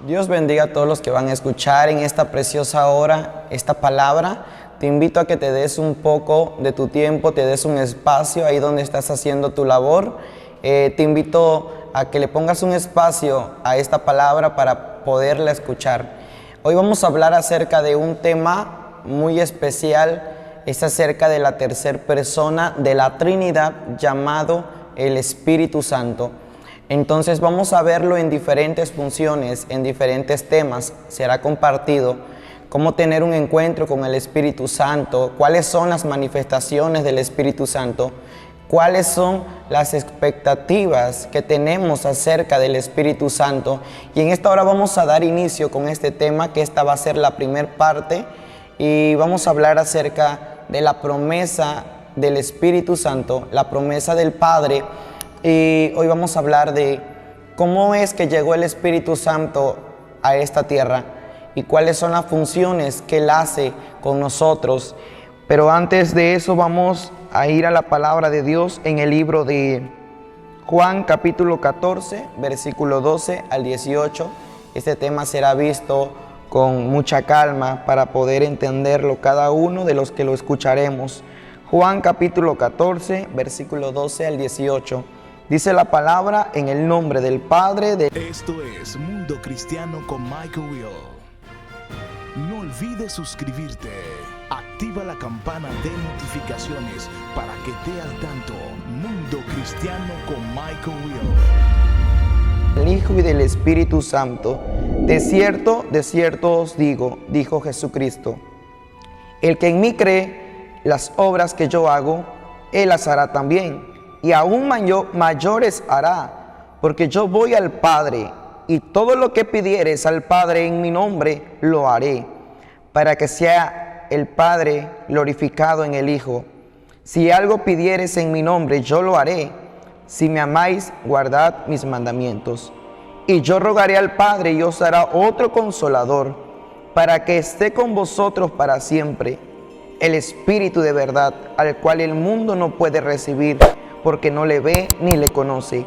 Dios bendiga a todos los que van a escuchar en esta preciosa hora esta palabra. Te invito a que te des un poco de tu tiempo, te des un espacio ahí donde estás haciendo tu labor. Te invito a que le pongas un espacio a esta palabra para poderla escuchar. Hoy vamos a hablar acerca de un tema muy especial. Es acerca de la tercera persona de la Trinidad, llamado el Espíritu Santo. Entonces vamos a verlo en diferentes funciones, en diferentes temas. Será compartido cómo tener un encuentro con el Espíritu Santo, cuáles son las manifestaciones del Espíritu Santo, cuáles son las expectativas que tenemos acerca del Espíritu Santo. Y en esta hora vamos a dar inicio con este tema, que esta va a ser la primera parte, y vamos a hablar acerca de la promesa del Espíritu Santo, la promesa del Padre. Y hoy vamos a hablar de cómo es que llegó el Espíritu Santo a esta tierra y cuáles son las funciones que Él hace con nosotros. Pero antes de eso vamos a ir a la palabra de Dios en el libro de Juan capítulo 14, versículo 12 al 18. Este tema será visto con mucha calma para poder entenderlo cada uno de los que lo escucharemos. Juan capítulo 14, versículo 12 al 18. Dice la palabra en el nombre del Padre. Esto es Mundo Cristiano con Michael Will. No olvides suscribirte. Activa la campana de notificaciones para que esté al tanto. Mundo Cristiano con Michael Will. El Hijo y del Espíritu Santo. De cierto os digo, dijo Jesucristo, el que en mí cree, las obras que yo hago, Él las hará también. Y aún mayores hará, porque yo voy al Padre, y todo lo que pidieres al Padre en mi nombre, lo haré, para que sea el Padre glorificado en el Hijo. Si algo pidieres en mi nombre, yo lo haré. Si me amáis, guardad mis mandamientos. Y yo rogaré al Padre, y os dará otro Consolador, para que esté con vosotros para siempre, el Espíritu de verdad, al cual el mundo no puede recibir, porque no le ve ni le conoce.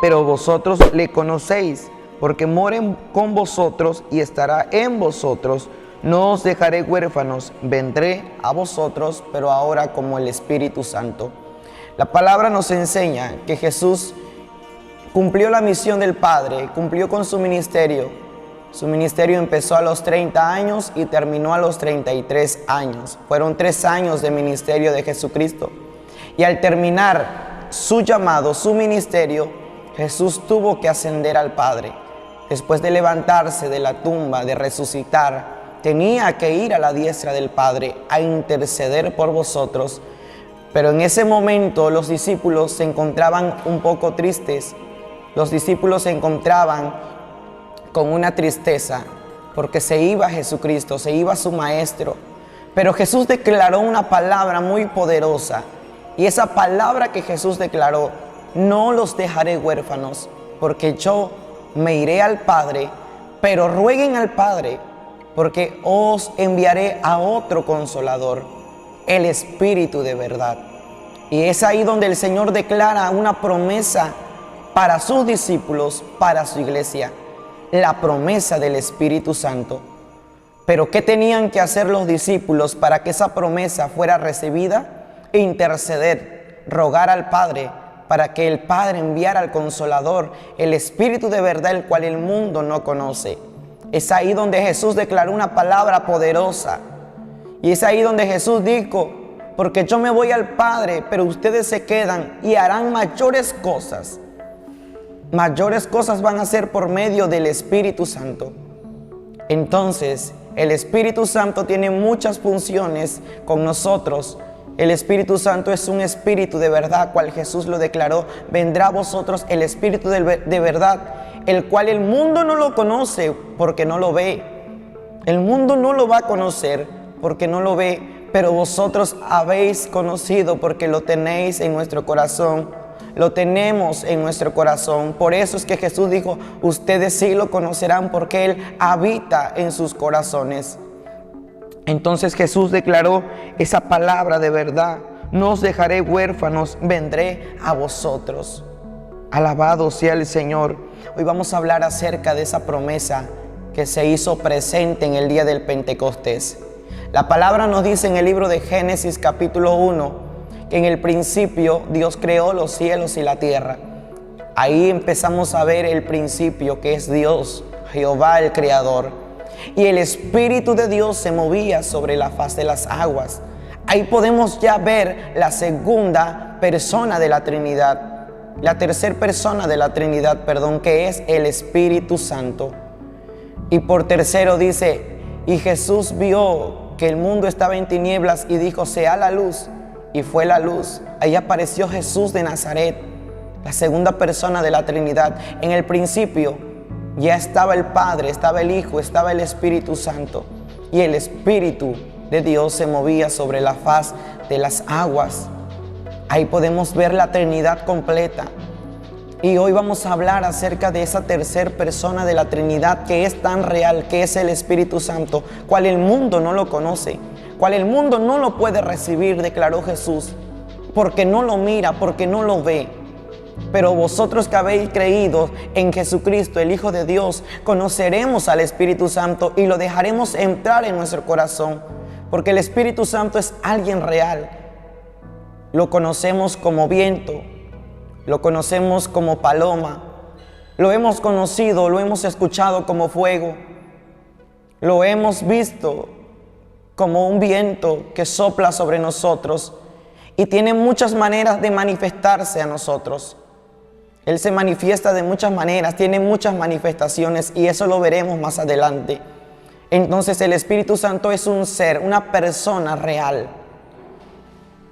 Pero vosotros le conocéis, porque mora con vosotros y estará en vosotros. No os dejaré huérfanos, vendré a vosotros, pero ahora como el Espíritu Santo. La palabra nos enseña que Jesús cumplió la misión del Padre, cumplió con su ministerio. Su ministerio empezó a los 30 años y terminó a los 33 años. Fueron 3 años de ministerio de Jesucristo. Y al terminar su llamado, su ministerio, Jesús tuvo que ascender al Padre. Después de levantarse de la tumba, de resucitar, tenía que ir a la diestra del Padre a interceder por vosotros. Pero en ese momento los discípulos se encontraban un poco tristes. Los discípulos se encontraban con una tristeza porque se iba Jesucristo, se iba su Maestro. Pero Jesús declaró una palabra muy poderosa. Y esa palabra que Jesús declaró: no los dejaré huérfanos, porque yo me iré al Padre, pero rueguen al Padre, porque os enviaré a otro Consolador, el Espíritu de verdad. Y es ahí donde el Señor declara una promesa para sus discípulos, para su iglesia, la promesa del Espíritu Santo. Pero ¿qué tenían que hacer los discípulos para que esa promesa fuera recibida? Interceder, rogar al Padre para que el Padre enviara al Consolador, el Espíritu de verdad, el cual el mundo no conoce. Es ahí donde Jesús declaró una palabra poderosa. Y es ahí donde Jesús dijo: porque yo me voy al Padre, pero ustedes se quedan y harán mayores cosas. Mayores cosas van a ser por medio del Espíritu Santo. Entonces, el Espíritu Santo tiene muchas funciones con nosotros. El Espíritu Santo es un Espíritu de verdad, cual Jesús lo declaró: vendrá a vosotros el Espíritu de verdad, el cual el mundo no lo conoce porque no lo ve. El mundo no lo va a conocer porque no lo ve, pero vosotros habéis conocido porque lo tenéis en nuestro corazón. Lo tenemos en nuestro corazón. Por eso es que Jesús dijo: ustedes sí lo conocerán, porque Él habita en sus corazones. Entonces Jesús declaró esa palabra de verdad: no os dejaré huérfanos, vendré a vosotros. Alabado sea el Señor. Hoy vamos a hablar acerca de esa promesa que se hizo presente en el día del Pentecostés. La palabra nos dice en el libro de Génesis capítulo 1 que en el principio Dios creó los cielos y la tierra. Ahí empezamos a ver el principio, que es Dios, Jehová el Creador. Y el Espíritu de Dios se movía sobre la faz de las aguas. Ahí podemos ya ver la segunda persona de la Trinidad, la tercera persona de la Trinidad, que es el Espíritu Santo. Y por tercero dice, y Jesús vio que el mundo estaba en tinieblas y dijo, sea la luz, y fue la luz. Ahí apareció Jesús de Nazaret, la segunda persona de la Trinidad. En el principio ya estaba el Padre, estaba el Hijo, estaba el Espíritu Santo, y el Espíritu de Dios se movía sobre la faz de las aguas. Ahí podemos ver la Trinidad completa. Y hoy vamos a hablar acerca de esa tercera persona de la Trinidad que es tan real, que es el Espíritu Santo, cual el mundo no lo conoce, cual el mundo no lo puede recibir, declaró Jesús, porque no lo mira, porque no lo ve. Pero vosotros que habéis creído en Jesucristo, el Hijo de Dios, conoceremos al Espíritu Santo y lo dejaremos entrar en nuestro corazón, porque el Espíritu Santo es alguien real. Lo conocemos como viento, lo conocemos como paloma, lo hemos conocido, lo hemos escuchado como fuego, lo hemos visto como un viento que sopla sobre nosotros y tiene muchas maneras de manifestarse a nosotros. Él se manifiesta de muchas maneras, tiene muchas manifestaciones y eso lo veremos más adelante. Entonces el Espíritu Santo es un ser, una persona real.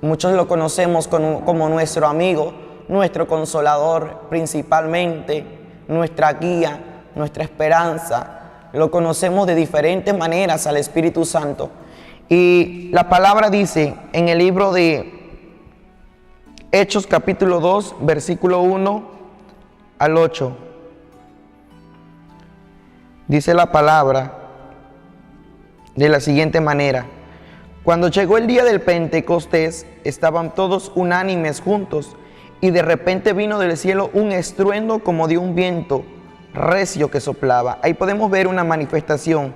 Muchos lo conocemos como nuestro amigo, nuestro consolador, principalmente nuestra guía, nuestra esperanza. Lo conocemos de diferentes maneras al Espíritu Santo. Y la palabra dice en el libro de Hechos capítulo 2, versículo 1 al 8. Dice la palabra de la siguiente manera: cuando llegó el día del Pentecostés, estaban todos unánimes juntos, y de repente vino del cielo un estruendo como de un viento recio que soplaba. Ahí podemos ver una manifestación,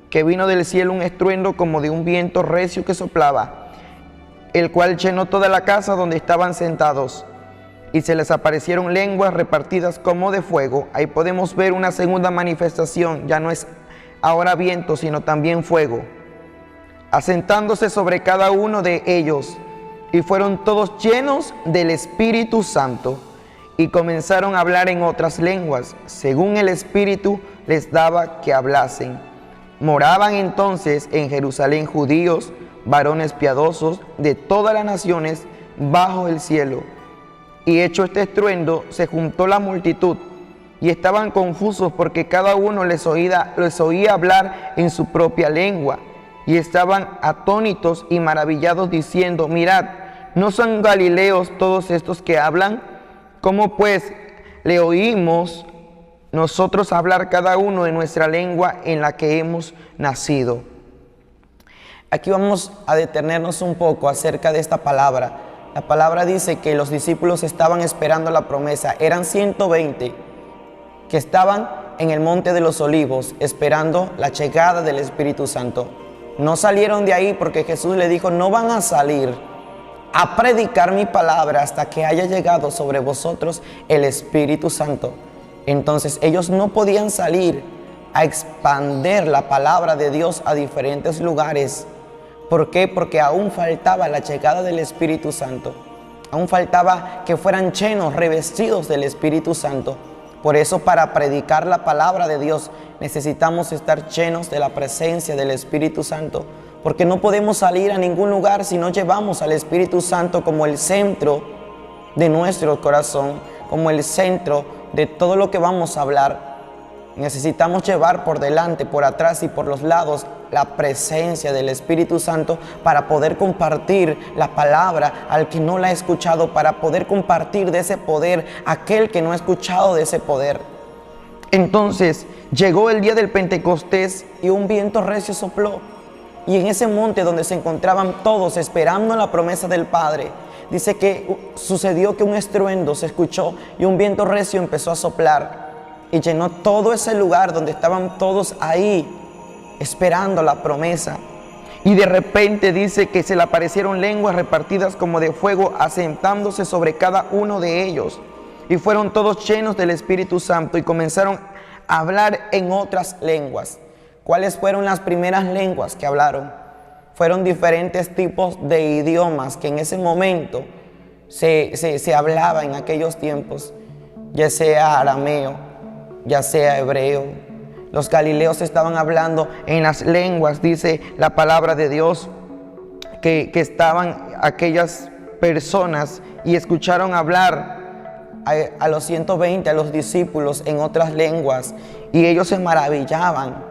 que vino del cielo un estruendo como de un viento recio que soplaba, el cual llenó toda la casa donde estaban sentados, y se les aparecieron lenguas repartidas como de fuego. Ahí podemos ver una segunda manifestación, ya no es ahora viento, sino también fuego, asentándose sobre cada uno de ellos, y fueron todos llenos del Espíritu Santo, y comenzaron a hablar en otras lenguas, según el Espíritu les daba que hablasen. Moraban entonces en Jerusalén judíos, varones piadosos de todas las naciones bajo el cielo. Y hecho este estruendo, se juntó la multitud, y estaban confusos porque cada uno les oía hablar en su propia lengua. Y estaban atónitos y maravillados, diciendo: mirad, ¿no son galileos todos estos que hablan? ¿Cómo pues le oímos nosotros hablar cada uno en nuestra lengua en la que hemos nacido? Aquí vamos a detenernos un poco acerca de esta palabra. La palabra dice que los discípulos estaban esperando la promesa. Eran 120 que estaban en el Monte de los Olivos esperando la llegada del Espíritu Santo. No salieron de ahí porque Jesús le dijo: no van a salir a predicar mi palabra hasta que haya llegado sobre vosotros el Espíritu Santo. Entonces ellos no podían salir a expandir la palabra de Dios a diferentes lugares. ¿Por qué? Porque aún faltaba la llegada del Espíritu Santo. Aún faltaba que fueran llenos, revestidos del Espíritu Santo. Por eso, para predicar la palabra de Dios necesitamos estar llenos de la presencia del Espíritu Santo, porque no podemos salir a ningún lugar si no llevamos al Espíritu Santo como el centro de nuestro corazón, como el centro de todo lo que vamos a hablar. Necesitamos llevar por delante, por atrás y por los lados la presencia del Espíritu Santo para poder compartir la palabra al que no la ha escuchado, para poder compartir de ese poder a aquel que no ha escuchado de ese poder. Entonces llegó el día del Pentecostés y un viento recio sopló, y en ese monte donde se encontraban todos esperando la promesa del Padre, dice que sucedió que un estruendo se escuchó y un viento recio empezó a soplar. y llenó todo ese lugar donde estaban todos ahí esperando la promesa. Y de repente dice que se le aparecieron lenguas repartidas como de fuego, asentándose sobre cada uno de ellos. Y fueron todos llenos del Espíritu Santo y comenzaron a hablar en otras lenguas. ¿Cuáles fueron las primeras lenguas que hablaron? Fueron diferentes tipos de idiomas que en ese momento se hablaba en aquellos tiempos, ya sea arameo, ya sea hebreo. Los galileos estaban hablando en las lenguas, dice la palabra de Dios, que estaban aquellas personas y escucharon hablar a los 120, a los discípulos en otras lenguas, y ellos se maravillaban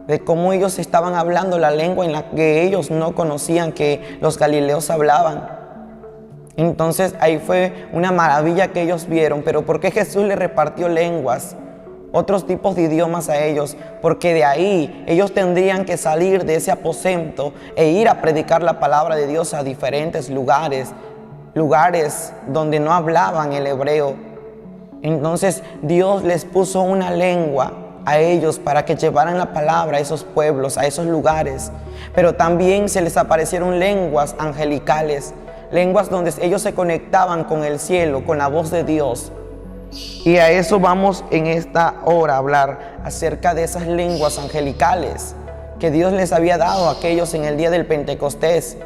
de cómo ellos estaban hablando la lengua en la que ellos no conocían que los galileos hablaban. Entonces ahí fue una maravilla que ellos vieron. Pero ¿por qué Jesús les repartió lenguas, otros tipos de idiomas a ellos? Porque de ahí ellos tendrían que salir de ese aposento e ir a predicar la palabra de Dios a diferentes lugares donde no hablaban el hebreo. Entonces Dios les puso una lengua a ellos para que llevaran la palabra a esos pueblos, a esos lugares. Pero también se les aparecieron lenguas angelicales, lenguas donde ellos se conectaban con el cielo, con la voz de Dios. Y a eso vamos en esta hora a hablar, acerca de esas lenguas angelicales que Dios les había dado a aquellos en el día del Pentecostés.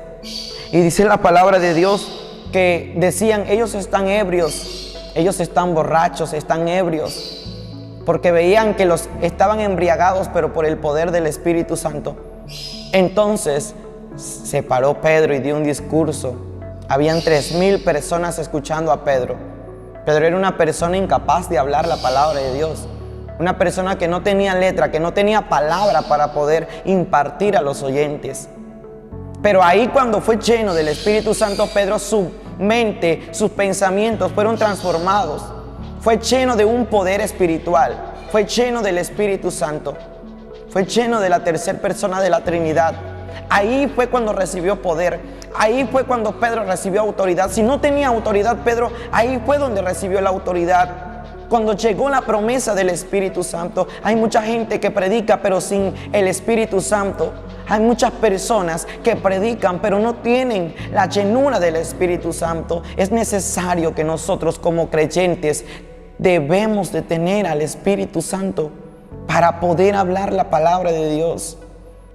Y dice la palabra de Dios que decían: ellos están ebrios, ellos están borrachos, están ebrios, porque veían que los estaban embriagados, pero por el poder del Espíritu Santo. Entonces se paró Pedro y dio un discurso. Habían 3,000 personas escuchando a Pedro. Pedro era una persona incapaz de hablar la palabra de Dios, una persona que no tenía letra, que no tenía palabra para poder impartir a los oyentes. Pero ahí, cuando fue lleno del Espíritu Santo, Pedro, su mente, sus pensamientos fueron transformados. Fue lleno de un poder espiritual, fue lleno del Espíritu Santo, fue lleno de la tercera persona de la Trinidad. Ahí fue cuando recibió poder, ahí fue cuando Pedro recibió autoridad. Si no tenía autoridad Pedro, ahí fue donde recibió la autoridad. Cuando llegó la promesa del Espíritu Santo. Hay mucha gente que predica pero sin el Espíritu Santo. Hay muchas personas que predican pero no tienen la llenura del Espíritu Santo. Es necesario que nosotros, como creyentes, debemos de tener al Espíritu Santo para poder hablar la palabra de Dios.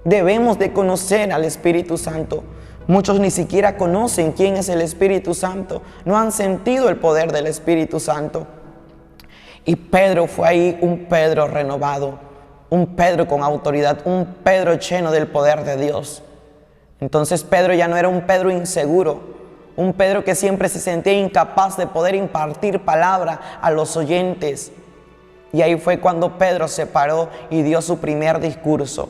Debemos de conocer al Espíritu Santo. Muchos ni siquiera conocen quién es el Espíritu Santo. No han sentido el poder del Espíritu Santo. Y Pedro fue ahí, un Pedro renovado, un Pedro con autoridad, un Pedro lleno del poder de Dios. Entonces Pedro ya no era un Pedro inseguro, un Pedro que siempre se sentía incapaz de poder impartir palabra a los oyentes. Y ahí fue cuando Pedro se paró y dio su primer discurso.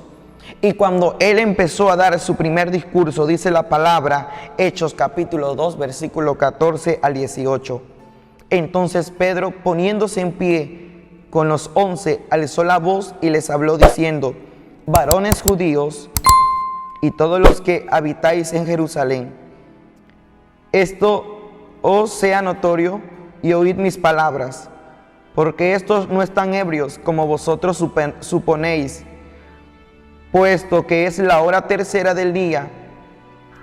Y cuando él empezó a dar su primer discurso, dice la palabra, Hechos capítulo 2, versículo 14 al 18. Entonces Pedro, poniéndose en pie con los 11, alzó la voz y les habló diciendo: varones judíos y todos los que habitáis en Jerusalén, esto os sea notorio y oíd mis palabras, porque estos no están ebrios como vosotros suponéis, puesto que es la hora tercera del día.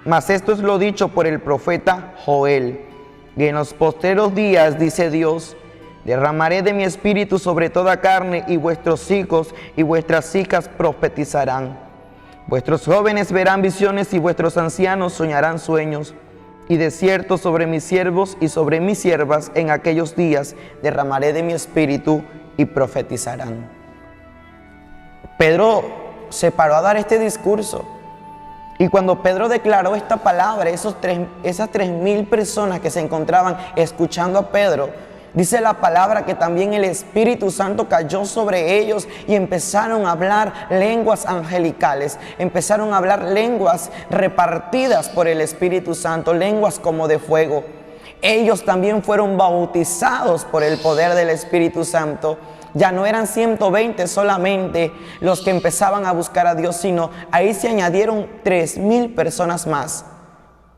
Mas esto es lo dicho por el profeta Joel. Y en los postreros días, dice Dios, derramaré de mi espíritu sobre toda carne, y vuestros hijos y vuestras hijas profetizarán. Vuestros jóvenes verán visiones y vuestros ancianos soñarán sueños. Y de cierto sobre mis siervos y sobre mis siervas en aquellos días derramaré de mi espíritu y profetizarán. Pedro se paró a dar este discurso. Y cuando Pedro declaró esta palabra, esas 3,000 personas que se encontraban escuchando a Pedro, dice la palabra que también el Espíritu Santo cayó sobre ellos y empezaron a hablar lenguas angelicales, empezaron a hablar lenguas repartidas por el Espíritu Santo, lenguas como de fuego. Ellos también fueron bautizados por el poder del Espíritu Santo. Ya no eran 120 solamente los que empezaban a buscar a Dios, sino ahí se añadieron 3,000 personas más,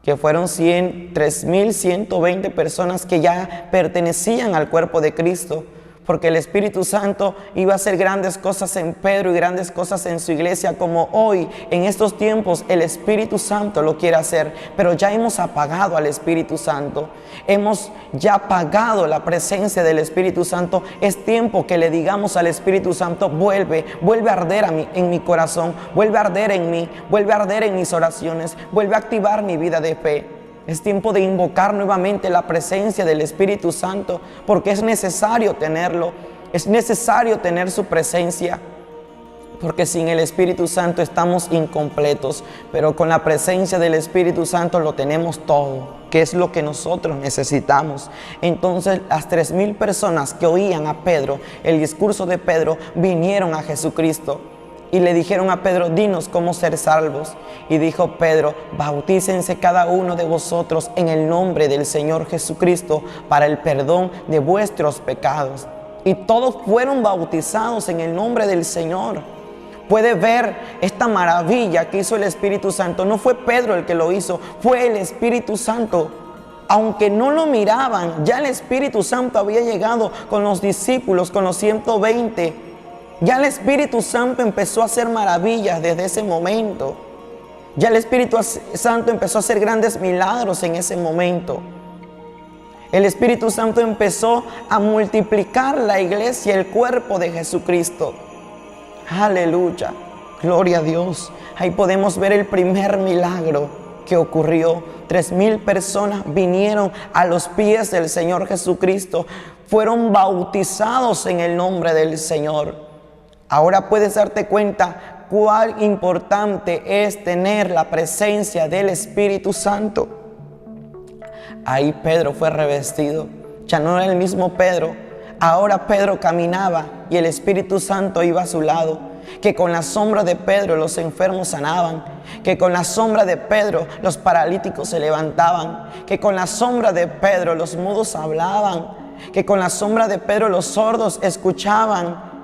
que fueron 3,120 personas que ya pertenecían al cuerpo de Cristo, porque el Espíritu Santo iba a hacer grandes cosas en Pedro y grandes cosas en su iglesia, como hoy, en estos tiempos, el Espíritu Santo lo quiere hacer. Pero ya hemos apagado al Espíritu Santo, hemos ya apagado la presencia del Espíritu Santo. Es tiempo que le digamos al Espíritu Santo: vuelve a arder en mi corazón, vuelve a arder en mí, vuelve a arder en mis oraciones, vuelve a activar mi vida de fe. Es tiempo de invocar nuevamente la presencia del Espíritu Santo, porque es necesario tenerlo, es necesario tener su presencia, porque sin el Espíritu Santo estamos incompletos, pero con la presencia del Espíritu Santo lo tenemos todo, que es lo que nosotros necesitamos. Entonces las 3,000 personas que oían a Pedro, el discurso de Pedro, vinieron a Jesucristo. Y le dijeron a Pedro: dinos cómo ser salvos. Y dijo Pedro: bautícense cada uno de vosotros en el nombre del Señor Jesucristo para el perdón de vuestros pecados. Y todos fueron bautizados en el nombre del Señor. Puede ver esta maravilla que hizo el Espíritu Santo. No fue Pedro el que lo hizo, fue el Espíritu Santo. Aunque no lo miraban, ya el Espíritu Santo había llegado con los discípulos, con los 120. Ya el Espíritu Santo empezó a hacer maravillas desde ese momento. Ya el Espíritu Santo empezó a hacer grandes milagros en ese momento. El Espíritu Santo empezó a multiplicar la iglesia, el cuerpo de Jesucristo. Aleluya, gloria a Dios. Ahí podemos ver el primer milagro que ocurrió. 3,000 personas vinieron a los pies del Señor Jesucristo. Fueron bautizados en el nombre del Señor. Ahora puedes darte cuenta cuán importante es tener la presencia del Espíritu Santo. Ahí Pedro fue revestido. Ya no era el mismo Pedro. Ahora Pedro caminaba y el Espíritu Santo iba a su lado. Que con la sombra de Pedro los enfermos sanaban. Que con la sombra de Pedro los paralíticos se levantaban. Que con la sombra de Pedro los mudos hablaban. Que con la sombra de Pedro los sordos escuchaban.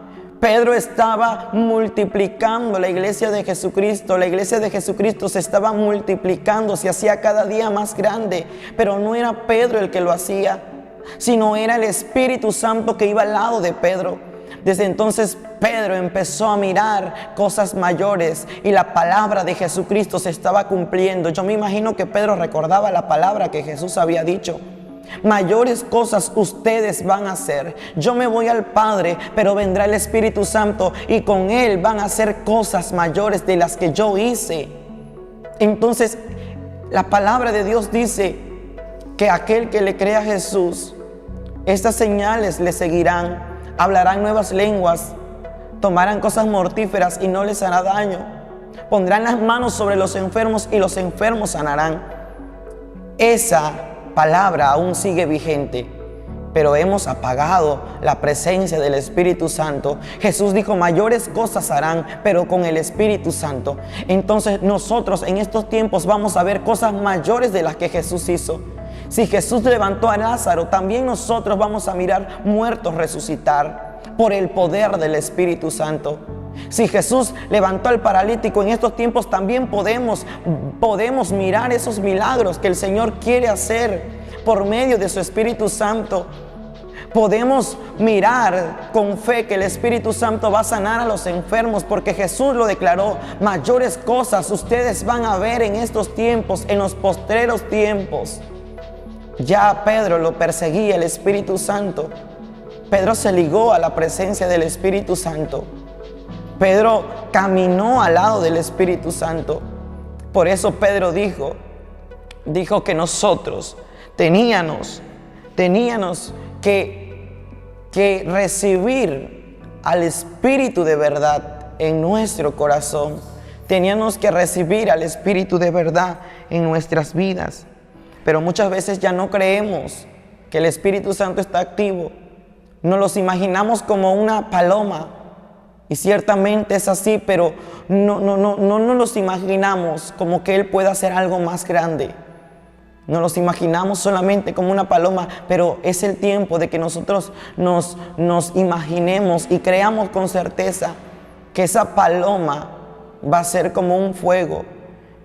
Pedro estaba multiplicando la iglesia de Jesucristo. La iglesia de Jesucristo se estaba multiplicando, se hacía cada día más grande. Pero no era Pedro el que lo hacía, sino era el Espíritu Santo que iba al lado de Pedro. Desde entonces Pedro empezó a mirar cosas mayores y la palabra de Jesucristo se estaba cumpliendo. Yo me imagino que Pedro recordaba la palabra que Jesús había dicho: mayores cosas ustedes van a hacer. Yo me voy al Padre, pero vendrá el Espíritu Santo y con Él van a hacer cosas mayores de las que yo hice. Entonces, la palabra de Dios dice que aquel que le crea a Jesús, estas señales le seguirán: hablarán nuevas lenguas, tomarán cosas mortíferas y no les hará daño, pondrán las manos sobre los enfermos y los enfermos sanarán. Esa palabra aún sigue vigente, pero hemos apagado la presencia del Espíritu Santo. Jesús dijo: mayores cosas harán, pero con el Espíritu Santo. Entonces nosotros en estos tiempos vamos a ver cosas mayores de las que Jesús hizo. Si Jesús levantó a Lázaro, también nosotros vamos a mirar muertos resucitar por el poder del Espíritu Santo. Si Jesús levantó al paralítico, en estos tiempos también podemos mirar esos milagros que el Señor quiere hacer por medio de su Espíritu Santo. Podemos mirar con fe que el Espíritu Santo va a sanar a los enfermos, porque Jesús lo declaró: mayores cosas ustedes van a ver en estos tiempos, en los postreros tiempos. Ya a Pedro lo perseguía el Espíritu Santo. Pedro se ligó a la presencia del Espíritu Santo. Pedro caminó al lado del Espíritu Santo. Por eso Pedro dijo que nosotros teníamos que recibir al Espíritu de verdad en nuestro corazón. Teníamos que recibir al Espíritu de verdad en nuestras vidas. Pero muchas veces ya no creemos que el Espíritu Santo está activo. Nos los imaginamos como una paloma. Y ciertamente es así, pero no nos los imaginamos como que Él pueda hacer algo más grande. Nos los imaginamos solamente como una paloma, pero es el tiempo de que nosotros nos imaginemos y creamos con certeza que esa paloma va a ser como un fuego,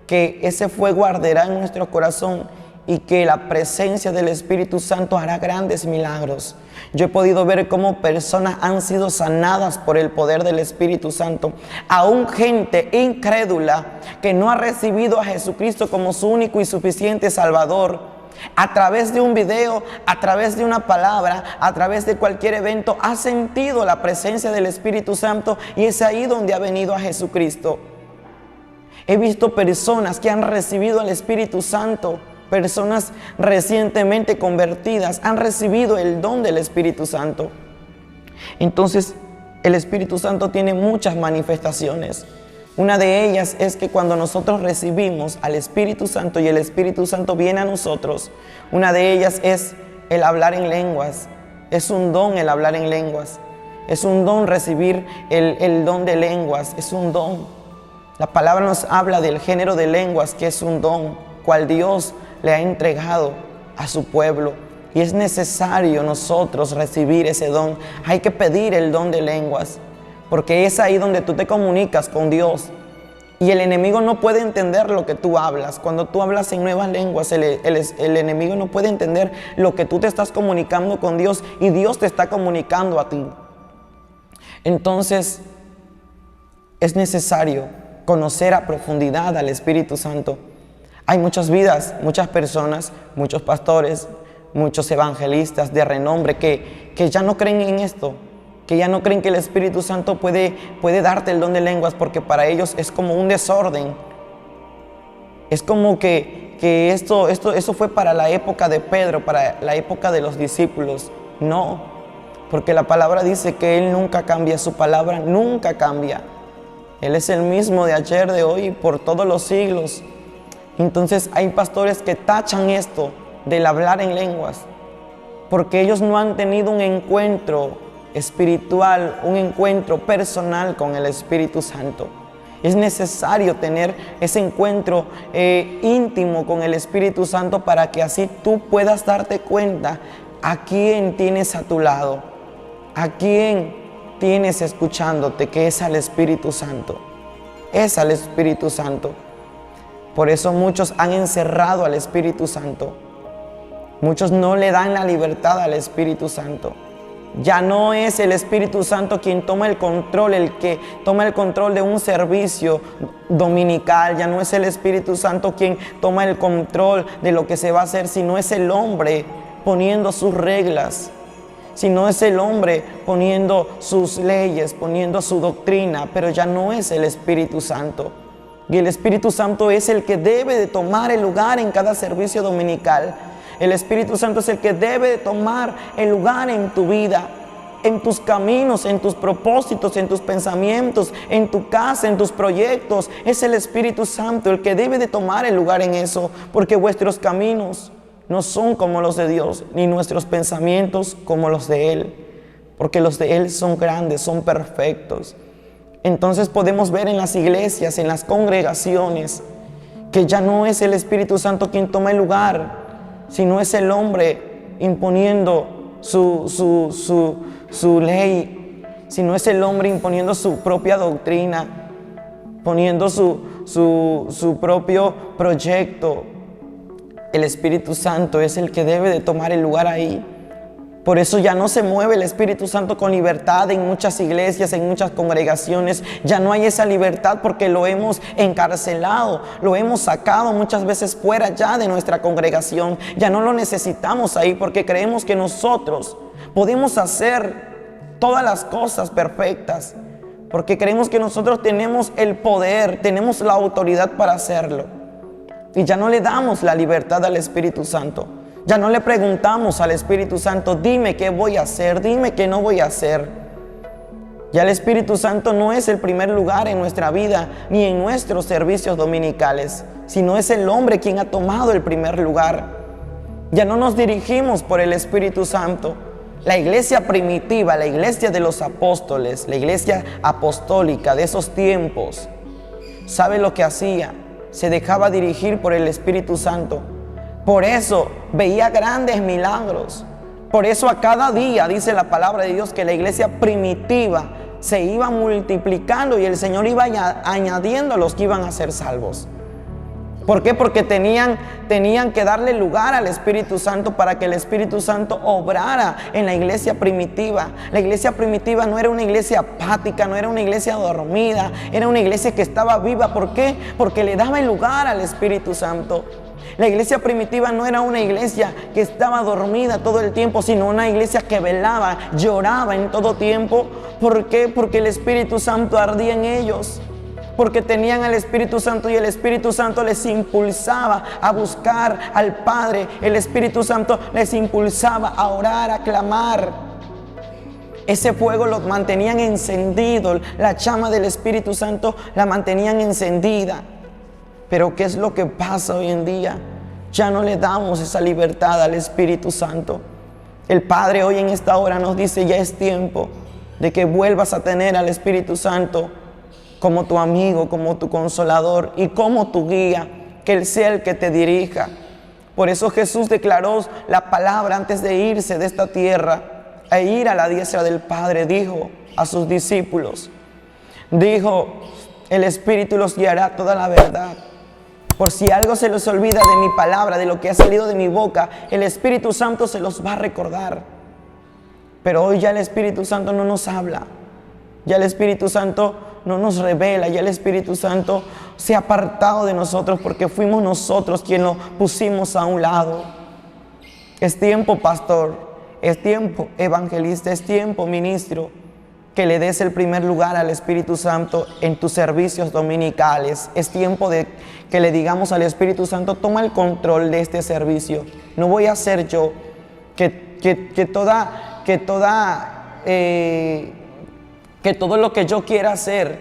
que ese fuego arderá en nuestro corazón y que la presencia del Espíritu Santo hará grandes milagros. Yo he podido ver cómo personas han sido sanadas por el poder del Espíritu Santo. Aún gente incrédula que no ha recibido a Jesucristo como su único y suficiente Salvador, a través de un video, a través de una palabra, a través de cualquier evento, ha sentido la presencia del Espíritu Santo y es ahí donde ha venido a Jesucristo. He visto personas que han recibido al Espíritu Santo. Personas recientemente convertidas han recibido el don del Espíritu Santo. Entonces, el Espíritu Santo tiene muchas manifestaciones. Una de ellas es que cuando nosotros recibimos al Espíritu Santo y el Espíritu Santo viene a nosotros, una de ellas es el hablar en lenguas. Es un don el hablar en lenguas. Es un don recibir el don de lenguas. Es un don. La palabra nos habla del género de lenguas, que es un don, cual Dios le ha entregado a su pueblo, y es necesario nosotros recibir ese don. Hay que pedir el don de lenguas, porque es ahí donde tú te comunicas con Dios, y el enemigo no puede entender lo que tú hablas. Cuando tú hablas en nuevas lenguas, el enemigo no puede entender lo que tú te estás comunicando con Dios, y Dios te está comunicando a ti. Entonces, es necesario conocer a profundidad al Espíritu Santo. Hay muchas vidas, muchas personas, muchos pastores, muchos evangelistas de renombre que ya no creen en esto, que ya no creen que el Espíritu Santo puede darte el don de lenguas, porque para ellos es como un desorden. Es como que eso fue para la época de Pedro, para la época de los discípulos. No, porque la palabra dice que Él nunca cambia, su palabra nunca cambia. Él es el mismo de ayer, de hoy y por todos los siglos. Entonces hay pastores que tachan esto del hablar en lenguas, porque ellos no han tenido un encuentro espiritual, un encuentro personal con el Espíritu Santo. Es necesario tener ese encuentro íntimo con el Espíritu Santo para que así tú puedas darte cuenta a quién tienes a tu lado, a quién tienes escuchándote, que es al Espíritu Santo. Es al Espíritu Santo. Por eso muchos han encerrado al Espíritu Santo. Muchos no le dan la libertad al Espíritu Santo. Ya no es el Espíritu Santo quien toma el control, el que toma el control de un servicio dominical. Ya no es el Espíritu Santo quien toma el control de lo que se va a hacer, sino es el hombre poniendo sus reglas. Sino es el hombre poniendo sus leyes, poniendo su doctrina, pero ya no es el Espíritu Santo. Y el Espíritu Santo es el que debe de tomar el lugar en cada servicio dominical. El Espíritu Santo es el que debe de tomar el lugar en tu vida, en tus caminos, en tus propósitos, en tus pensamientos, en tu casa, en tus proyectos. Es el Espíritu Santo el que debe de tomar el lugar en eso, porque vuestros caminos no son como los de Dios, ni nuestros pensamientos como los de Él, porque los de Él son grandes, son perfectos. Entonces podemos ver en las iglesias, en las congregaciones, que ya no es el Espíritu Santo quien toma el lugar, sino es el hombre imponiendo su ley, sino es el hombre imponiendo su propia doctrina, poniendo su propio proyecto. El Espíritu Santo es el que debe de tomar el lugar ahí. Por eso ya no se mueve el Espíritu Santo con libertad en muchas iglesias, en muchas congregaciones. Ya no hay esa libertad porque lo hemos encarcelado, lo hemos sacado muchas veces fuera ya de nuestra congregación. Ya no lo necesitamos ahí porque creemos que nosotros podemos hacer todas las cosas perfectas. Porque creemos que nosotros tenemos el poder, tenemos la autoridad para hacerlo. Y ya no le damos la libertad al Espíritu Santo. Ya no le preguntamos al Espíritu Santo, dime qué voy a hacer, dime qué no voy a hacer. Ya el Espíritu Santo no es el primer lugar en nuestra vida, ni en nuestros servicios dominicales, sino es el hombre quien ha tomado el primer lugar. Ya no nos dirigimos por el Espíritu Santo. La iglesia primitiva, la iglesia de los apóstoles, la iglesia apostólica de esos tiempos, ¿sabe lo que hacía? Se dejaba dirigir por el Espíritu Santo. Por eso veía grandes milagros. Por eso a cada día, dice la palabra de Dios, que la iglesia primitiva se iba multiplicando y el Señor iba añadiendo a los que iban a ser salvos. ¿Por qué? Porque tenían que darle lugar al Espíritu Santo para que el Espíritu Santo obrara en la iglesia primitiva. La iglesia primitiva no era una iglesia apática, no era una iglesia dormida, era una iglesia que estaba viva. ¿Por qué? Porque le daba el lugar al Espíritu Santo. La iglesia primitiva no era una iglesia que estaba dormida todo el tiempo, sino una iglesia que velaba, lloraba en todo tiempo. ¿Por qué? Porque el Espíritu Santo ardía en ellos. Porque tenían al Espíritu Santo y el Espíritu Santo les impulsaba a buscar al Padre. El Espíritu Santo les impulsaba a orar, a clamar. Ese fuego lo mantenían encendido. La llama del Espíritu Santo la mantenían encendida. Pero ¿qué es lo que pasa hoy en día? Ya no le damos esa libertad al Espíritu Santo. El Padre hoy en esta hora nos dice: ya es tiempo de que vuelvas a tener al Espíritu Santo como tu amigo, como tu consolador y como tu guía, que Él sea el que te dirija. Por eso Jesús declaró la palabra antes de irse de esta tierra e ir a la diestra del Padre. Dijo a sus discípulos, dijo: el Espíritu los guiará a toda la verdad. Por si algo se les olvida de mi palabra, de lo que ha salido de mi boca, el Espíritu Santo se los va a recordar. Pero hoy ya el Espíritu Santo no nos habla. Ya el Espíritu Santo no nos revela, ya el Espíritu Santo se ha apartado de nosotros porque fuimos nosotros quienes lo pusimos a un lado. Es tiempo, pastor, es tiempo, evangelista, es tiempo, ministro, que le des el primer lugar al Espíritu Santo en tus servicios dominicales. Es tiempo de que le digamos al Espíritu Santo: toma el control de este servicio. No voy a ser yo que todo lo que yo quiera hacer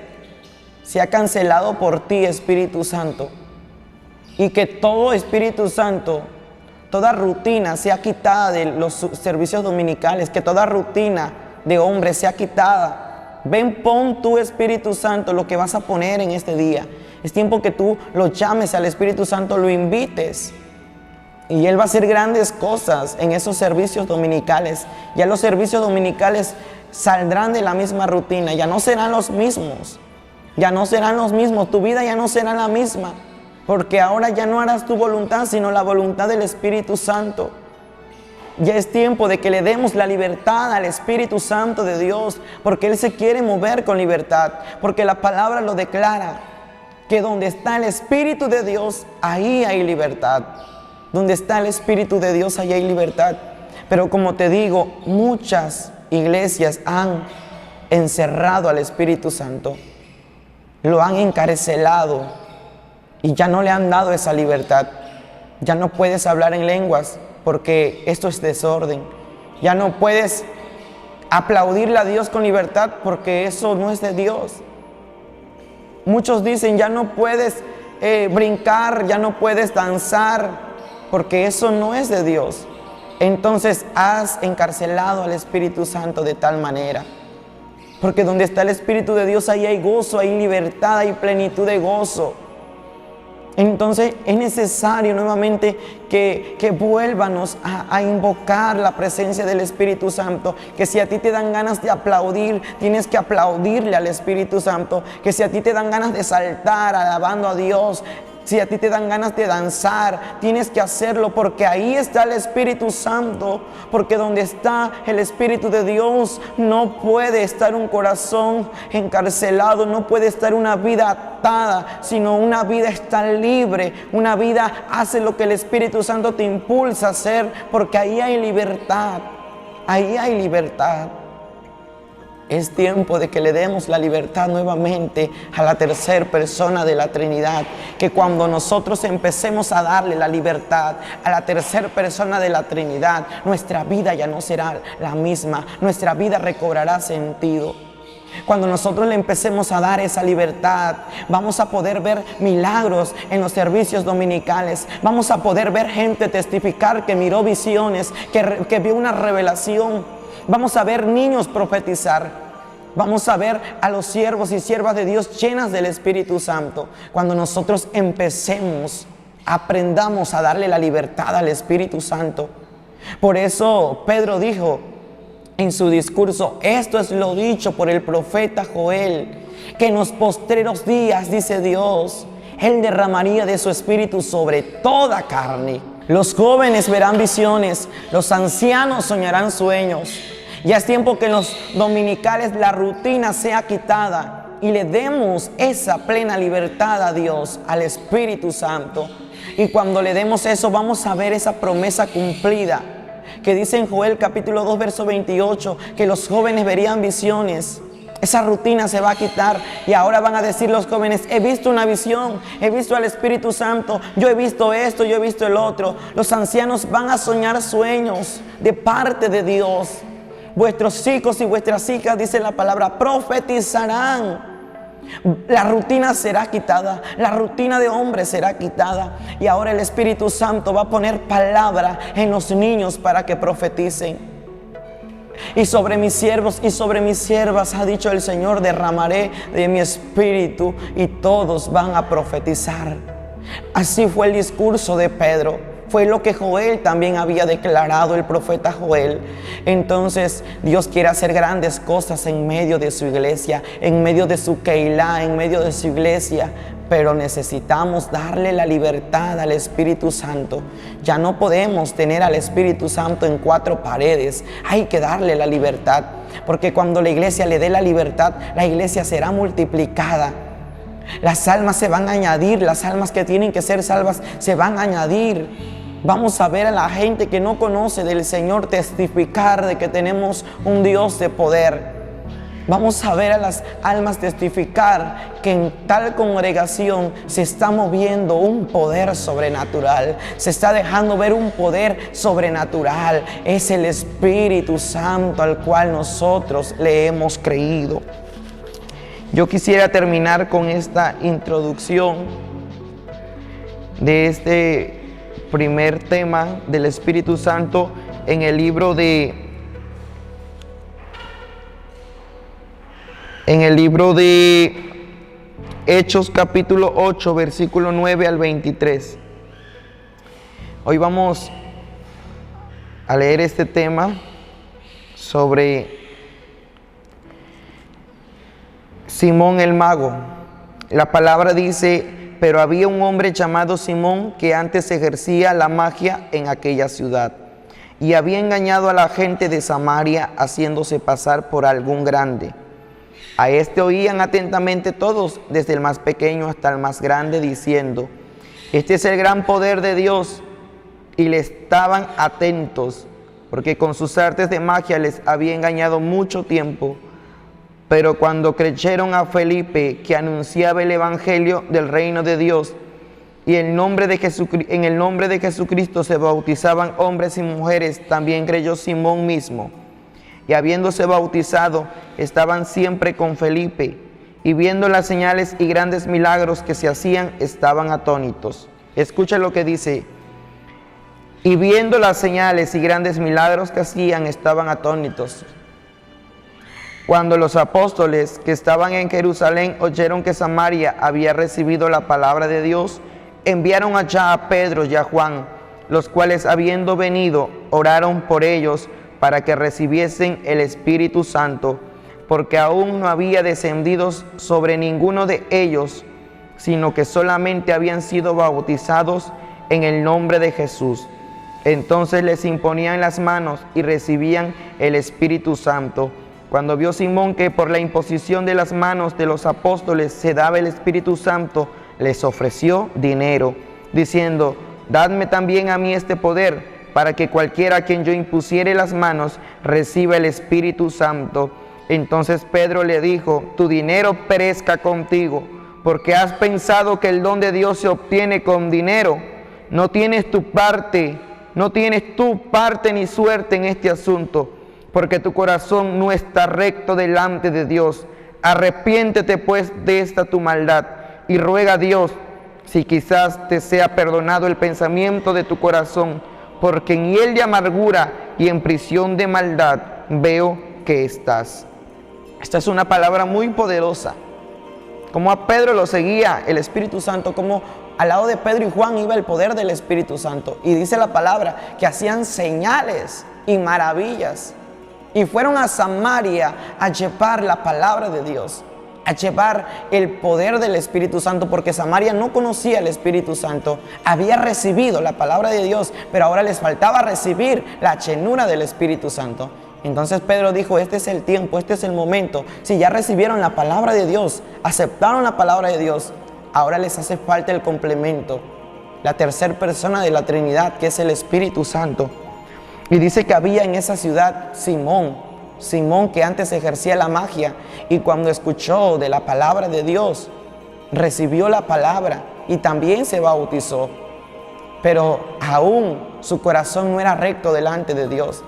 sea cancelado por ti, Espíritu Santo. Y que todo, Espíritu Santo, toda rutina sea quitada de los servicios dominicales. Que toda rutina de hombres sea quitada. Ven, pon tu Espíritu Santo lo que vas a poner en este día. Es tiempo que tú lo llames al Espíritu Santo, lo invites. Y Él va a hacer grandes cosas en esos servicios dominicales. Ya los servicios dominicales saldrán de la misma rutina, ya no serán los mismos. Ya no serán los mismos, tu vida ya no será la misma. Porque ahora ya no harás tu voluntad, sino la voluntad del Espíritu Santo. Ya es tiempo de que le demos la libertad al Espíritu Santo de Dios, porque Él se quiere mover con libertad, porque la palabra lo declara, que donde está el Espíritu de Dios, ahí hay libertad. Donde está el Espíritu de Dios, ahí hay libertad. Pero como te digo, muchas iglesias han encerrado al Espíritu Santo, lo han encarcelado y ya no le han dado esa libertad. Ya no puedes hablar en lenguas porque esto es desorden. Ya no puedes aplaudirle a Dios con libertad porque eso no es de Dios. Muchos dicen: ya no puedes brincar, ya no puedes danzar porque eso no es de Dios. Entonces has encarcelado al Espíritu Santo de tal manera. Porque donde está el Espíritu de Dios, ahí hay gozo, hay libertad, hay plenitud de gozo. Entonces es necesario nuevamente que vuélvanos a invocar la presencia del Espíritu Santo. Que si a ti te dan ganas de aplaudir, tienes que aplaudirle al Espíritu Santo. Que si a ti te dan ganas de saltar alabando a Dios, si a ti te dan ganas de danzar, tienes que hacerlo porque ahí está el Espíritu Santo. Porque donde está el Espíritu de Dios no puede estar un corazón encarcelado, no puede estar una vida atada, sino una vida está libre. Una vida hace lo que el Espíritu Santo te impulsa a hacer, porque ahí hay libertad, ahí hay libertad. Es tiempo de que le demos la libertad nuevamente a la tercera persona de la Trinidad. Que cuando nosotros empecemos a darle la libertad a la tercera persona de la Trinidad, nuestra vida ya no será la misma. Nuestra vida recobrará sentido. Cuando nosotros le empecemos a dar esa libertad, vamos a poder ver milagros en los servicios dominicales. Vamos a poder ver gente testificar que miró visiones, que vio una revelación. Vamos a ver niños profetizar. Vamos a ver a los siervos y siervas de Dios llenas del Espíritu Santo. Cuando nosotros aprendamos a darle la libertad al Espíritu Santo. Por eso Pedro dijo en su discurso: esto es lo dicho por el profeta Joel, que en los postreros días, dice Dios, Él derramaría de su espíritu sobre toda carne. Los jóvenes verán visiones, los ancianos soñarán sueños. Ya es tiempo que en los dominicales la rutina sea quitada y le demos esa plena libertad a Dios, al Espíritu Santo. Y cuando le demos eso, vamos a ver esa promesa cumplida que dice en Joel capítulo 2 verso 28, que los jóvenes verían visiones. Esa rutina se va a quitar y ahora van a decir los jóvenes: he visto una visión, he visto al Espíritu Santo, yo he visto esto, yo he visto el otro. Los ancianos van a soñar sueños de parte de Dios. Vuestros hijos y vuestras hijas, dice la palabra, profetizarán. La rutina será quitada, la rutina de hombres será quitada. Y ahora el Espíritu Santo va a poner palabra en los niños para que profeticen. Y sobre mis siervos y sobre mis siervas, ha dicho el Señor, derramaré de mi espíritu y todos van a profetizar. Así fue el discurso de Pedro. Fue lo que Joel también había declarado, el profeta Joel. Entonces Dios quiere hacer grandes cosas en medio de su iglesia, en medio de su Keilah, en medio de su iglesia. Pero necesitamos darle la libertad al Espíritu Santo. Ya no podemos tener al Espíritu Santo en cuatro paredes. Hay que darle la libertad, porque cuando la iglesia le dé la libertad, la iglesia será multiplicada. Las almas se van a añadir, las almas que tienen que ser salvas se van a añadir. Vamos a ver a la gente que no conoce del Señor testificar de que tenemos un Dios de poder. Vamos a ver a las almas testificar que en tal congregación se está moviendo un poder sobrenatural. Se está dejando ver un poder sobrenatural. Es el Espíritu Santo al cual nosotros le hemos creído. Yo quisiera terminar con esta introducción de este primer tema del Espíritu Santo en el libro de Hechos capítulo 8 versículo 9 al 23. Hoy vamos a leer este tema sobre Simón el mago. La palabra dice: pero había un hombre llamado Simón que antes ejercía la magia en aquella ciudad y había engañado a la gente de Samaria haciéndose pasar por algún grande. A este oían atentamente todos, desde el más pequeño hasta el más grande, diciendo: este es el gran poder de Dios. Y le estaban atentos, porque con sus artes de magia les había engañado mucho tiempo. Pero cuando creyeron a Felipe, que anunciaba el evangelio del reino de Dios, y en el nombre de Jesucristo se bautizaban hombres y mujeres, también creyó Simón mismo. Y habiéndose bautizado, estaban siempre con Felipe, y viendo las señales y grandes milagros que se hacían, estaban atónitos. Escucha lo que dice: y viendo las señales y grandes milagros que hacían, estaban atónitos. Cuando los apóstoles que estaban en Jerusalén oyeron que Samaria había recibido la palabra de Dios, enviaron allá a Pedro y a Juan, los cuales, habiendo venido, oraron por ellos para que recibiesen el Espíritu Santo, porque aún no había descendido sobre ninguno de ellos, sino que solamente habían sido bautizados en el nombre de Jesús. Entonces les imponían las manos y recibían el Espíritu Santo. Cuando vio Simón que por la imposición de las manos de los apóstoles se daba el Espíritu Santo, les ofreció dinero, diciendo: dadme también a mí este poder, para que cualquiera a quien yo impusiere las manos reciba el Espíritu Santo. Entonces Pedro le dijo: tu dinero perezca contigo, porque has pensado que el don de Dios se obtiene con dinero. No tienes tu parte ni suerte en este asunto, porque tu corazón no está recto delante de Dios. Arrepiéntete pues de esta tu maldad y ruega a Dios si quizás te sea perdonado el pensamiento de tu corazón, porque en hiel de amargura y en prisión de maldad veo que estás. Esta es una palabra muy poderosa. Como a Pedro lo seguía el Espíritu Santo, como al lado de Pedro y Juan iba el poder del Espíritu Santo. Y dice la palabra que hacían señales y maravillas. Y fueron a Samaria a llevar la palabra de Dios. a llevar el poder del Espíritu Santo, porque Samaria no conocía el Espíritu Santo. Había recibido la palabra de Dios, pero ahora les faltaba recibir la llenura del Espíritu Santo. Entonces Pedro dijo, este es el tiempo, este es el momento. Si ya recibieron la palabra de Dios, aceptaron la palabra de Dios, ahora les hace falta el complemento, la tercera persona de la Trinidad, que es el Espíritu Santo. Y dice que había en esa ciudad Simón, que antes ejercía la magia, y cuando escuchó de la palabra de Dios, recibió la palabra y también se bautizó. Pero aún su corazón no era recto delante de Dios.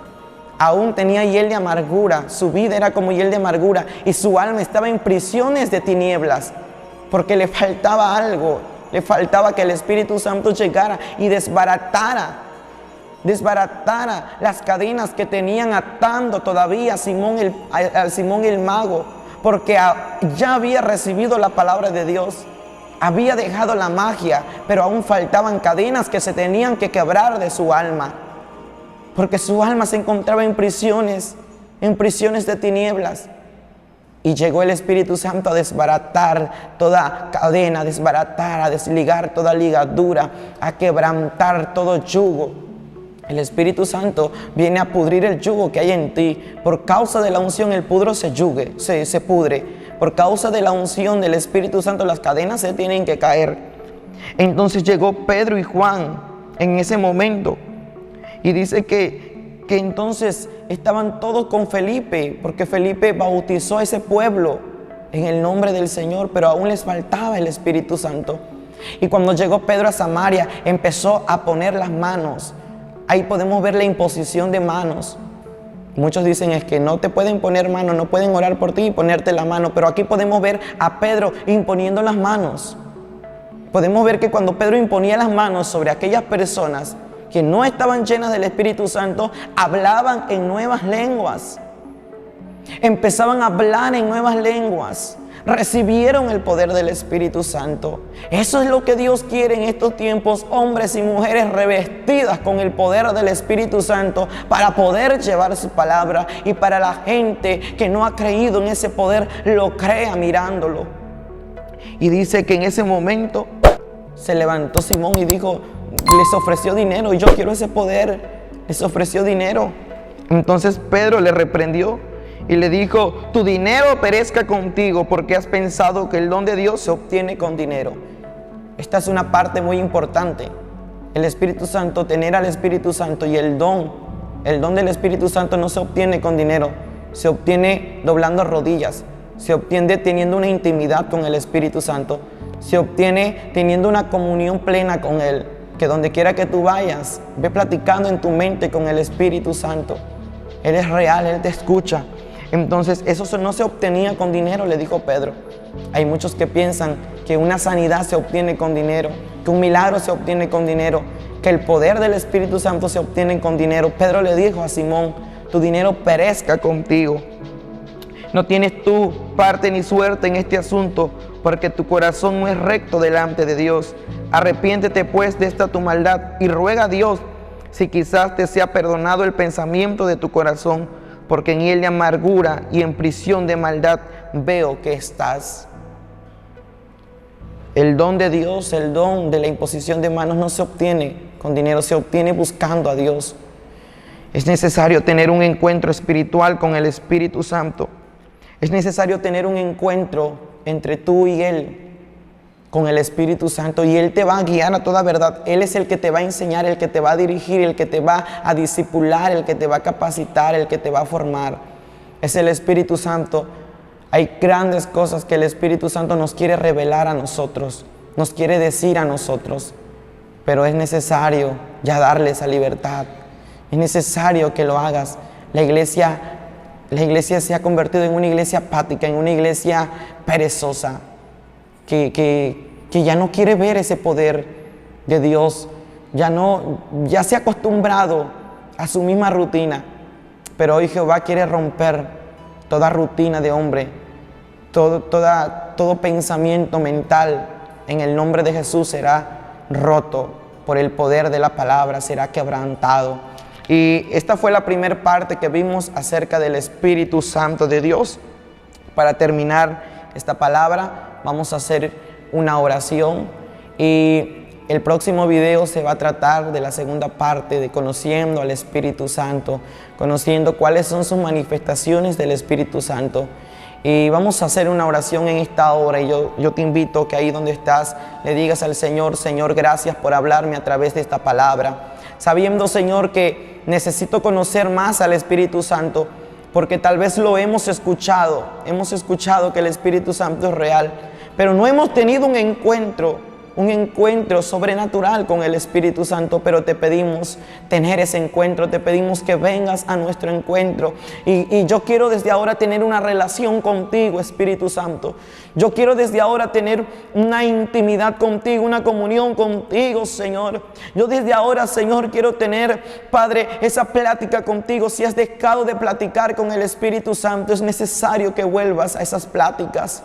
Aún tenía hiel de amargura, su vida era como hiel de amargura y su alma estaba en prisiones de tinieblas, porque le faltaba algo, le faltaba que el Espíritu Santo llegara y desbaratara las cadenas que tenían atando todavía a Simón el mago, porque ya había recibido la palabra de Dios, había dejado la magia, pero aún faltaban cadenas que se tenían que quebrar de su alma, porque su alma se encontraba en prisiones de tinieblas. Y llegó el Espíritu Santo a desbaratar toda cadena, a desligar toda ligadura, a quebrantar todo yugo. El Espíritu Santo viene a pudrir el yugo que hay en ti. Por causa de la unción el pudro se pudre. Por causa de la unción del Espíritu Santo las cadenas se tienen que caer. Entonces llegó Pedro y Juan en ese momento. Y dice que entonces estaban todos con Felipe, porque Felipe bautizó a ese pueblo en el nombre del Señor, pero aún les faltaba el Espíritu Santo. Y cuando llegó Pedro a Samaria, empezó a poner las manos. Ahí podemos ver la imposición de manos. Muchos dicen es que no te pueden poner manos, no pueden orar por ti y ponerte la mano, pero aquí podemos ver a Pedro imponiendo las manos. Podemos ver que cuando Pedro imponía las manos sobre aquellas personas que no estaban llenas del Espíritu Santo, hablaban en nuevas lenguas. Empezaban a hablar en nuevas lenguas. Recibieron el poder del Espíritu Santo. Eso es lo que Dios quiere en estos tiempos, hombres y mujeres revestidas con el poder del Espíritu Santo para poder llevar su palabra, y para la gente que no ha creído en ese poder, lo crea mirándolo. Y dice que en ese momento se levantó Simón y dijo, les ofreció dinero, y yo quiero ese poder. Les ofreció dinero. Entonces Pedro le reprendió y le dijo, tu dinero perezca contigo, porque has pensado que el don de Dios se obtiene con dinero. Esta es una parte muy importante. El Espíritu Santo, tener al Espíritu Santo y el don del Espíritu Santo no se obtiene con dinero, se obtiene doblando rodillas, se obtiene teniendo una intimidad con el Espíritu Santo, se obtiene teniendo una comunión plena con Él, que donde quiera que tú vayas, ve platicando en tu mente con el Espíritu Santo. Él es real, Él te escucha. Entonces eso no se obtenía con dinero, le dijo Pedro. Hay muchos que piensan que una sanidad se obtiene con dinero, que un milagro se obtiene con dinero, que el poder del Espíritu Santo se obtiene con dinero. Pedro le dijo a Simón, tu dinero perezca contigo. No tienes tú parte ni suerte en este asunto, porque tu corazón no es recto delante de Dios. Arrepiéntete pues de esta tu maldad y ruega a Dios si quizás te sea perdonado el pensamiento de tu corazón, porque en él de amargura y en prisión de maldad veo que estás. El don de Dios, el don de la imposición de manos no se obtiene con dinero, se obtiene buscando a Dios. Es necesario tener un encuentro espiritual con el Espíritu Santo. Es necesario tener un encuentro entre tú y Él, con el Espíritu Santo, y Él te va a guiar a toda verdad. Él es el que te va a enseñar, el que te va a dirigir, el que te va a discipular, el que te va a capacitar, el que te va a formar. Es el Espíritu Santo. Hay grandes cosas que el Espíritu Santo nos quiere revelar a nosotros, nos quiere decir a nosotros, pero es necesario ya darle esa libertad. Es necesario que lo hagas. La iglesia se ha convertido en una iglesia apática, en una iglesia perezosa, que ya no quiere ver ese poder de Dios, ya se ha acostumbrado a su misma rutina. Pero hoy Jehová quiere romper toda rutina de hombre, todo pensamiento mental. En el nombre de Jesús será roto por el poder de la palabra, será quebrantado. Y esta fue la primera parte que vimos acerca del Espíritu Santo de Dios. Para terminar, esta palabra, vamos a hacer una oración y el próximo video se va a tratar de la segunda parte de conociendo al Espíritu Santo, conociendo cuáles son sus manifestaciones del Espíritu Santo. Y vamos a hacer una oración en esta hora y yo te invito que ahí donde estás le digas al Señor: Señor, gracias por hablarme a través de esta palabra, sabiendo, Señor, que necesito conocer más al Espíritu Santo, porque tal vez lo hemos escuchado que el Espíritu Santo es real, pero no hemos tenido un encuentro sobrenatural con el Espíritu Santo. Pero te pedimos tener ese encuentro, te pedimos que vengas a nuestro encuentro y yo quiero desde ahora tener una relación contigo, Espíritu Santo. Yo quiero desde ahora tener una intimidad contigo, una comunión contigo, Señor. Yo desde ahora, Señor, quiero tener, Padre, esa plática contigo. Si has dejado de platicar con el Espíritu Santo, es necesario que vuelvas a esas pláticas.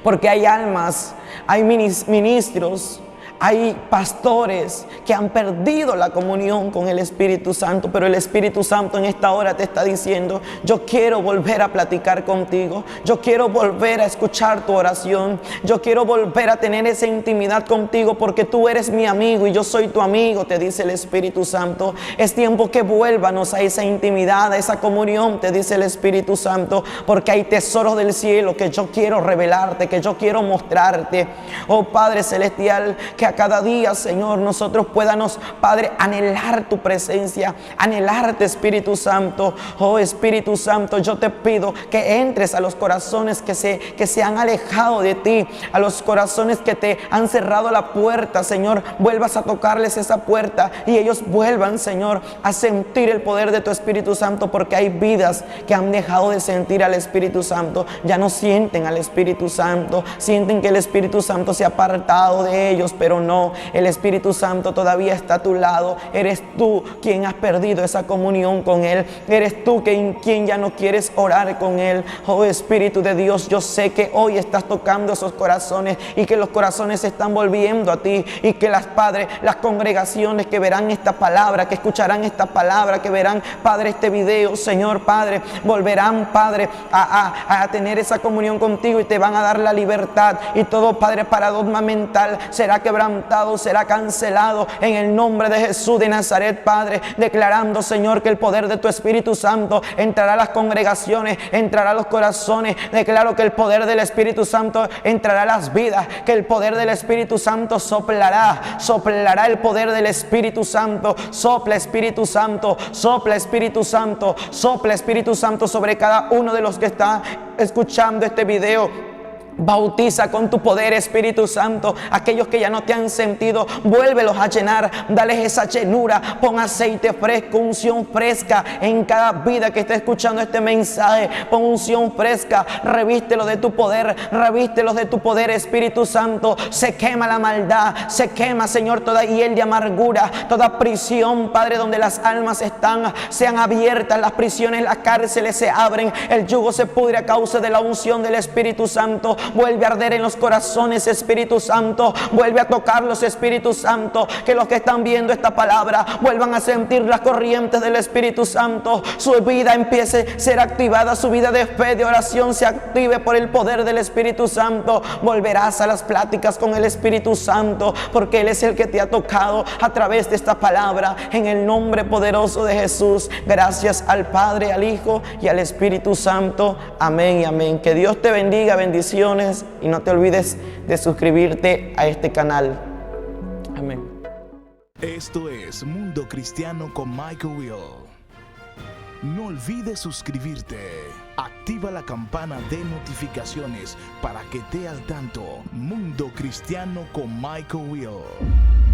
Porque hay almas, hay ministros, hay pastores que han perdido la comunión con el Espíritu Santo, pero el Espíritu Santo en esta hora te está diciendo: yo quiero volver a platicar contigo, yo quiero volver a escuchar tu oración, yo quiero volver a tener esa intimidad contigo, porque tú eres mi amigo y yo soy tu amigo, te dice el Espíritu Santo. Es tiempo que vuélvanos a esa intimidad, a esa comunión, te dice el Espíritu Santo, porque hay tesoros del cielo que yo quiero revelarte, que yo quiero mostrarte. Oh Padre Celestial, que a cada día, Señor, nosotros podamos, Padre, anhelar tu presencia, anhelarte, Espíritu Santo. Oh Espíritu Santo, yo te pido que entres a los corazones que se han alejado de ti, a los corazones que te han cerrado la puerta, Señor. Vuelvas a tocarles esa puerta y ellos vuelvan, Señor, a sentir el poder de tu Espíritu Santo, porque hay vidas que han dejado de sentir al Espíritu Santo, ya no sienten al Espíritu Santo, sienten que el Espíritu Santo se ha apartado de ellos, pero no, el Espíritu Santo todavía está a tu lado. Eres tú quien has perdido esa comunión con Él. Eres tú quien ya no quieres orar con Él. Oh Espíritu de Dios, yo sé que hoy estás tocando esos corazones y que los corazones se están volviendo a ti, y que las congregaciones que verán esta palabra, que escucharán esta palabra, que verán, Padre, este video, Señor, Padre, volverán, Padre, a tener esa comunión contigo y te van a dar la libertad, y todo, Padre, paradigma mental será quebrantado, será cancelado en el nombre de Jesús de Nazaret, Padre, declarando, Señor, que el poder de tu Espíritu Santo entrará a las congregaciones, entrará a los corazones. Declaro que el poder del Espíritu Santo entrará a las vidas, que el poder del Espíritu Santo soplará el poder del Espíritu Santo. Sopla, Espíritu Santo, sopla, Espíritu Santo, sopla, Espíritu Santo, sobre cada uno de los que está escuchando este video. Bautiza con tu poder, Espíritu Santo, aquellos que ya no te han sentido, vuélvelos a llenar, dales esa llenura, pon aceite fresco, unción fresca en cada vida que esté escuchando este mensaje. Pon unción fresca, revístelos de tu poder, revístelos de tu poder, Espíritu Santo. Se quema la maldad, se quema, Señor, toda hiel de amargura, toda prisión, Padre, donde las almas están, sean abiertas las prisiones, las cárceles se abren, el yugo se pudre a causa de la unción del Espíritu Santo. Vuelve a arder en los corazones, Espíritu Santo. Vuelve a tocarlos, Espíritu Santo. Que los que están viendo esta palabra vuelvan a sentir las corrientes del Espíritu Santo. Su vida empiece a ser activada, su vida de fe, de oración se active por el poder del Espíritu Santo. Volverás a las pláticas con el Espíritu Santo, porque Él es el que te ha tocado a través de esta palabra. En el nombre poderoso de Jesús, gracias al Padre, al Hijo y al Espíritu Santo. Amén y amén. Que Dios te bendiga, bendiciones. Y no te olvides de suscribirte a este canal. Amén. Esto es Mundo Cristiano con Michael Will. No olvides suscribirte. Activa la campana de notificaciones para que estés al tanto. Mundo Cristiano con Michael Will.